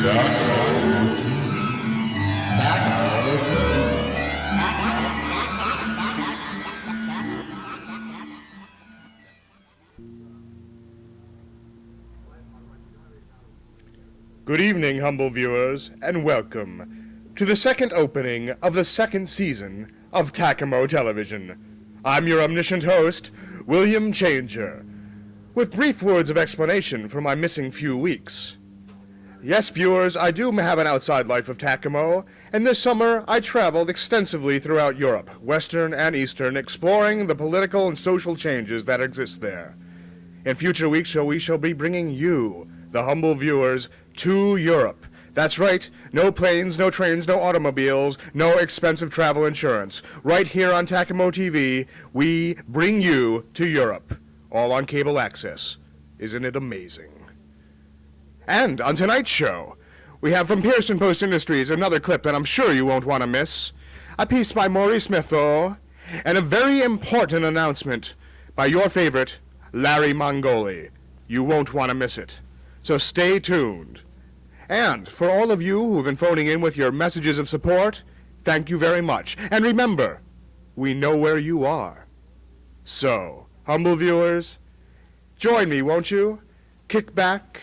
Good evening, humble viewers, and welcome to the second opening of the second season of Tacamo Television. I'm your omniscient host, William Changer, with brief words of explanation for my missing few weeks. Yes, viewers, I do have an outside life of Tacamo, and this summer I traveled extensively throughout Europe, Western and Eastern, exploring the political and social changes that exist there. In future weeks, we shall be bringing you, the humble viewers, to Europe. That's right, no planes, no trains, no automobiles, no expensive travel insurance. Right here on Tacamo TV, we bring you to Europe, all on cable access. Isn't it amazing? And on tonight's show, we have from Pearson Post Industries another clip that I'm sure you won't want to miss, a piece by Maurice Smitho, and a very important announcement by your favorite, Larry Mongoli. You won't want to miss it. So stay tuned. And for all of you who have been phoning in with your messages of support, thank you very much. And remember, we know where you are. So, humble viewers, join me, won't you? Kick back,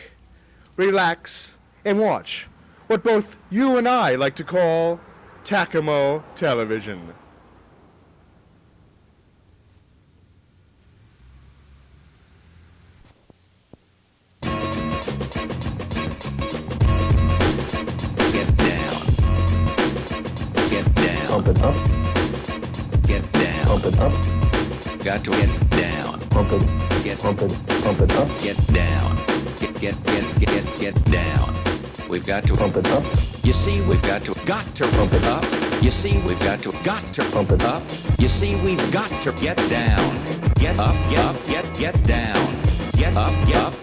relax, and watch what both you and I like to call Tacamo Television. Pump it up. Get down. Pump it up. Got to get down. Pump it. Get Pump it. Pump it up. Get down. Get down. We've got to Pump it up. You see, we've got to pump it up. You see, we've got to Pump it up. You see, we've got to get down. Get up, get down. Get up, get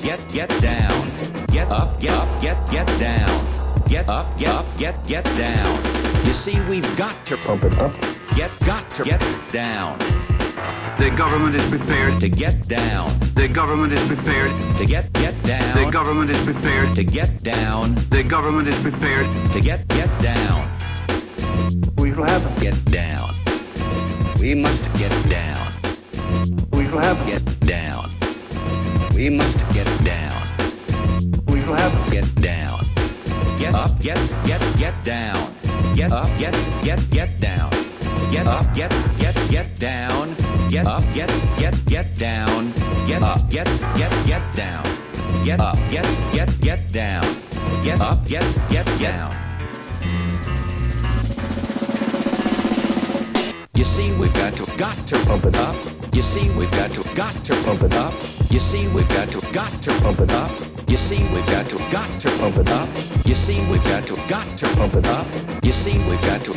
down. Get up, get down. Get up, get down. You see, we've got to Pump it up. got to get down. The government is prepared To get down. The government is prepared To get down. The government is prepared To get down. The government is prepared To get down. We shall have it. Get down. We must get down. We shall have it. Get down. We must get down. We shall have it. Get down. Get up, get down. Get up, get down. Get up, get down. Get up, get down. Get up, get down. Get up, get down. Get up, get down. You see, we've got to Pump it up. You see, we've got to Pump it up. You see, we've got to Pump it up. You see, we've got to Pump it up. You see, we've got to Pump it up. You see, we've got to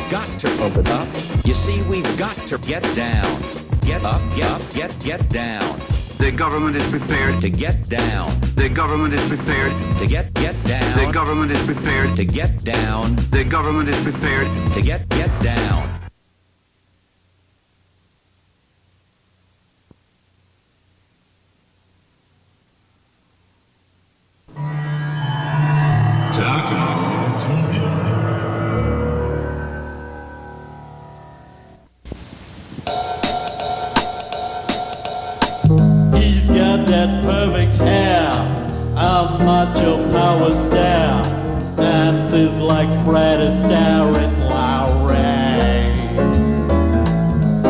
Pump it up. You see, we've got to get down. Get up, get down. The government is prepared To get down. The government is prepared To get down. The government is prepared To get down. The government is prepared To get down. Tacamo TV. He's got that perfect hair, a macho power stare, dances like Fred Astaire, it's Larry.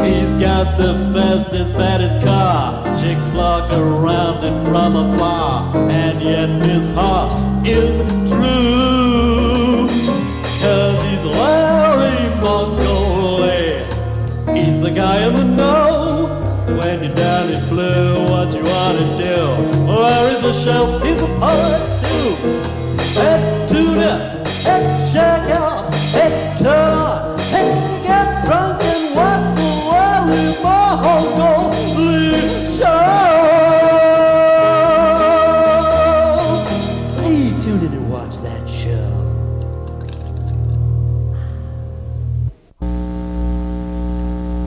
He's got the fastest, baddest car, chicks flock around him from afar, and yet his heart is true, 'cause he's Larry Mongoli. He's the guy in the know. When you're down in blue, what you want to do? Larry's a chef, he's a poet too. Head tuna, head check out, head turn, head get drunk and watch the Larry Mongoli show. Hey, tune in to watch that show.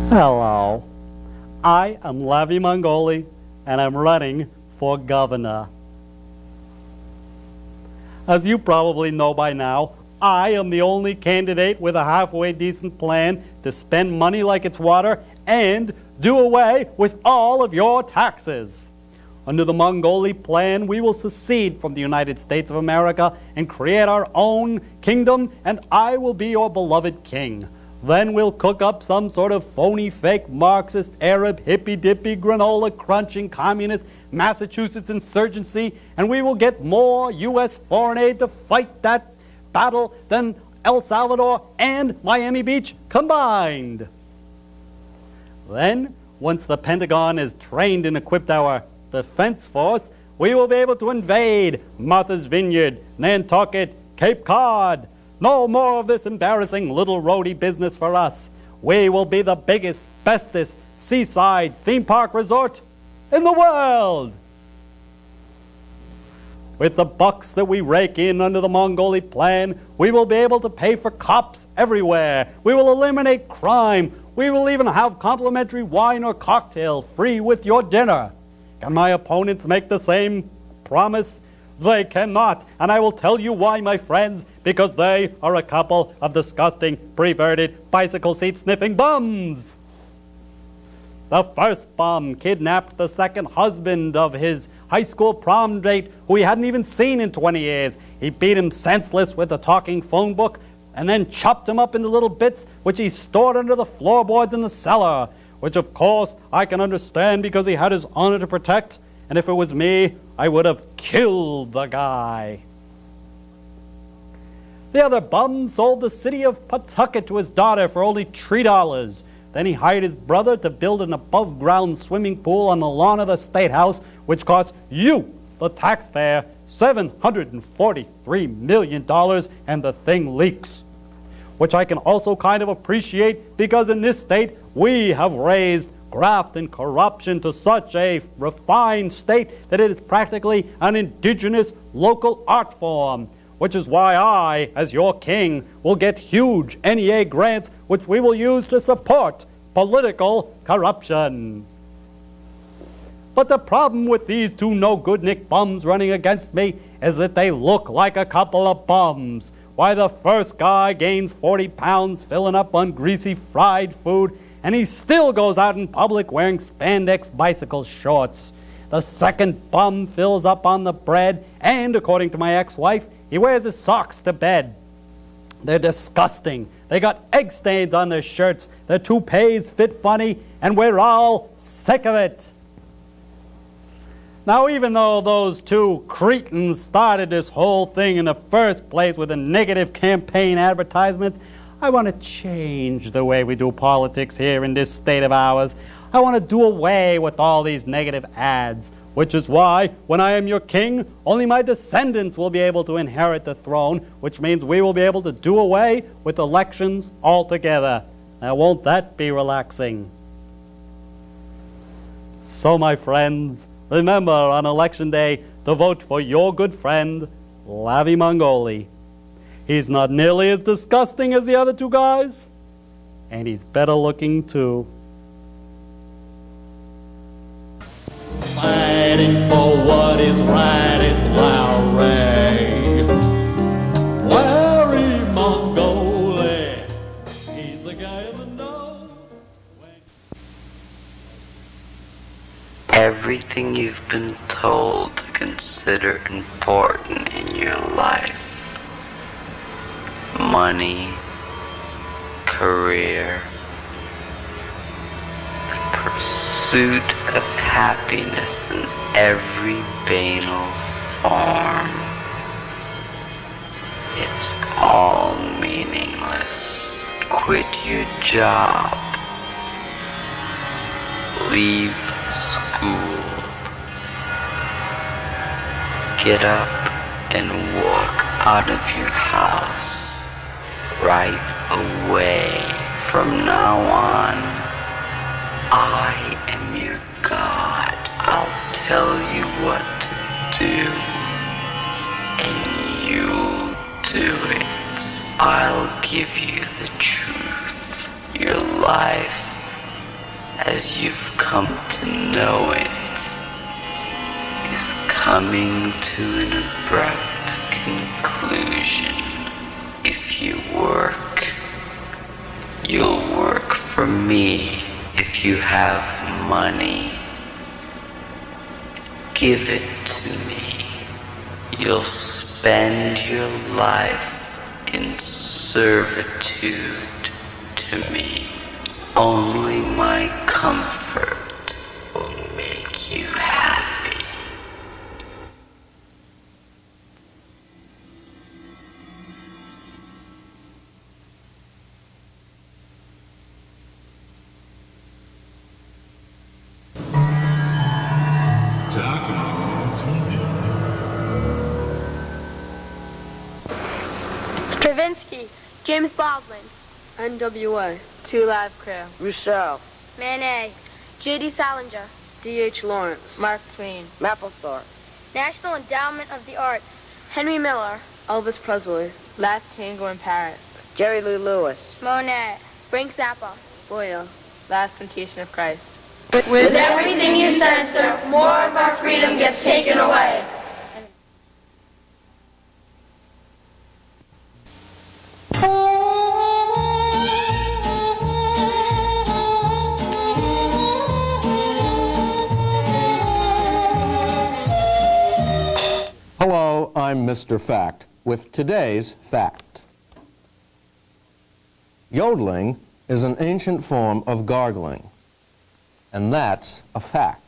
Hello. I am Lavi Mongoli, and I'm running for governor. As you probably know by now, I am the only candidate with a halfway decent plan to spend money like it's water and do away with all of your taxes. Under the Mongoli plan, we will secede from the United States of America and create our own kingdom, and I will be your beloved king. Then we'll cook up some sort of phony, fake, Marxist, Arab, hippy-dippy, granola-crunching, communist Massachusetts insurgency, and we will get more U.S. foreign aid to fight that battle than El Salvador and Miami Beach combined. Then, once the Pentagon has trained and equipped our defense force, we will be able to invade Martha's Vineyard, Nantucket, Cape Cod. No more of this embarrassing little roadie business for us. We will be the biggest, bestest seaside theme park resort in the world. With the bucks that we rake in under the Mongoli plan, we will be able to pay for cops everywhere. We will eliminate crime. We will even have complimentary wine or cocktail free with your dinner. Can my opponents make the same promise? They cannot, and I will tell you why, my friends, because they are a couple of disgusting, perverted, bicycle seat sniffing bums. The first bum kidnapped the second husband of his high school prom date, who he hadn't even seen in 20 years. He beat him senseless with a talking phone book and then chopped him up into little bits, which he stored under the floorboards in the cellar, which of course I can understand because he had his honor to protect, and if it was me, I would have killed the guy. The other bum sold the city of Pawtucket to his daughter for only $3. Then he hired his brother to build an above-ground swimming pool on the lawn of the State House, which cost you, the taxpayer, $743 million, and the thing leaks. Which I can also kind of appreciate because in this state we have raised graft and corruption to such a refined state that it is practically an indigenous local art form, which is why I, as your king, will get huge NEA grants which we will use to support political corruption. But the problem with these two no-good-nick bums running against me is that they look like a couple of bums. Why, the first guy gains 40 pounds filling up on greasy fried food, and he still goes out in public wearing spandex bicycle shorts. The second bum fills up on the bread, and according to my ex-wife, he wears his socks to bed. They're disgusting. They got egg stains on their shirts, their toupees fit funny, and we're all sick of it. Now, even though those two cretins started this whole thing in the first place with the negative campaign advertisements, I want to change the way we do politics here in this state of ours. I want to do away with all these negative ads, which is why, when I am your king, only my descendants will be able to inherit the throne, which means we will be able to do away with elections altogether. Now, won't that be relaxing? So, my friends, remember on election day to vote for your good friend, Lavi Mongoli. He's not nearly as disgusting as the other two guys, and he's better looking too. Fighting for what is right, it's Larry. Larry Mongoli. He's the guy in the know. Everything you've been told to consider important in your life. Money, career, the pursuit of happiness in every banal form. It's all meaningless. Quit your job. Leave school. Get up and walk out of your house. Right away. From now on, I am your God. I'll tell you what to do, and you'll do it. I'll give you the truth. Your life, as you've come to know it, is coming to an abrupt conclusion. me if you have money. Give it to me. You'll spend your life in servitude to me. Only my comfort will make you happy. Tacamo TV. Stravinsky, James Baldwin, NWA, Two Live Crew, Rousseau, Manet, J.D. Salinger, D.H. Lawrence, Mark Twain, Mapplethorpe, National Endowment of the Arts, Henry Miller, Elvis Presley, Last Tango in Paris, Jerry Lee Lewis, Monet, Frank Zappa, Goya, Last Temptation of Christ. With everything you censor, more of our freedom gets taken away. Hello, I'm Mr. Fact with today's fact. Yodeling is an ancient form of gargling, and that's a fact.